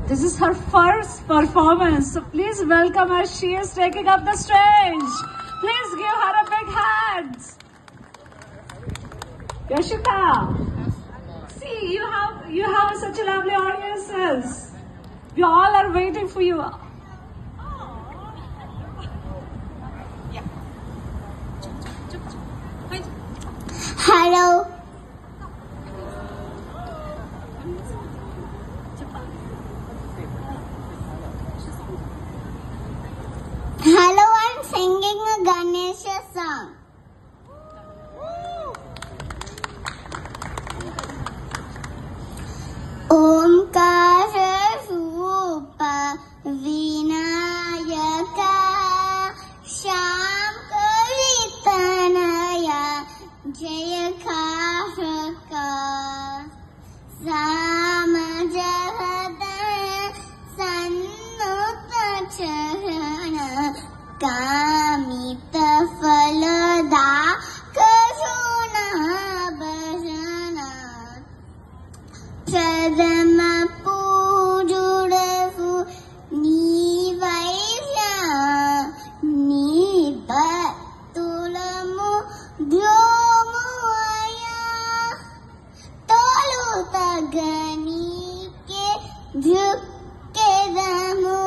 This is her first performance, so please welcome her. She is taking up the stage. Please give her a big hand. Yashika, see, you have such a lovely audiences. We all are waiting for you. Hello. Hello, I'm singing a Ganesha song. Omkara Rupa Vinayaka Shamkaritanaya Jayakaraka Samajahadaya Sannutacharana Kamita Falada Karuna Bhajana Pradama Pujudavu Nivaya Nibatulamu Dhyomaya Tolu Taganike Dhyukkedamu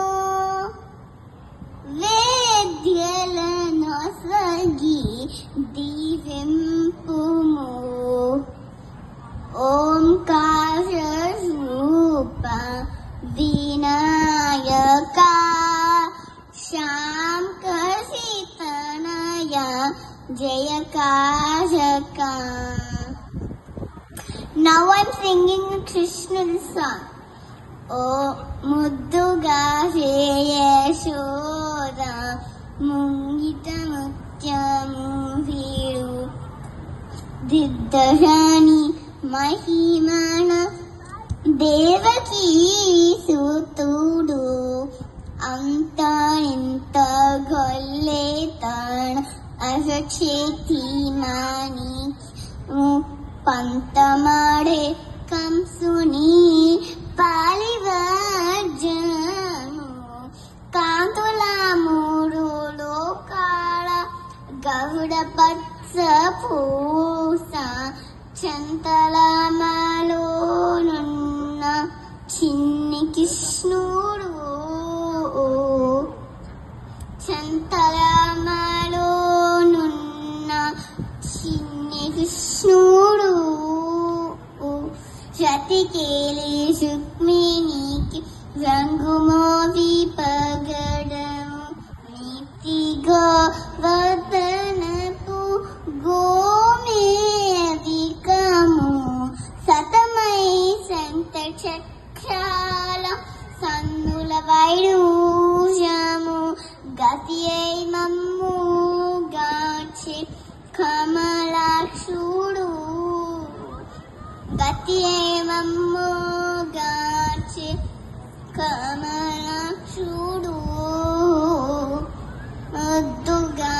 Vedyalanasagi Divimpumu Omkara Rupa Vinayaka Shamkaritanaya Jayakaraka. Now I'm singing a Krishna song. O Mudduga Yashoda Mungita Mutyamu Viru Diddharani Mahimana Devaki Sutudu Anta Inta Golletan Asacheti Mani Pantamade Kamsuni Palivajanu Kantula Muru Lokala Gauda Patsa Pusa Chantala Malonunna Chinni Kishnuru Chantala Malonunna Chinni Kishnuru Jatikeli Sukminiki Rangumovi Pagadamu Nitigo Vadanapu Gomevikamu Satamai Santa Chakala Sannula Vairujamu Gatiye Mammu Gachi Kamalakshudu Gatiye Mammu Gachi Kamalakshudu Mudduga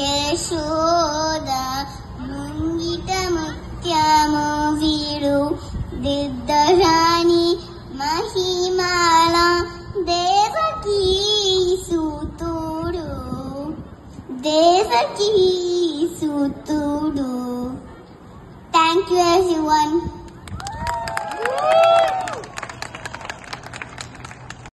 Yashoda Mungita Mutyamu Viru Diddharani Mahimala Devaki Sutudu. Thank you everyone.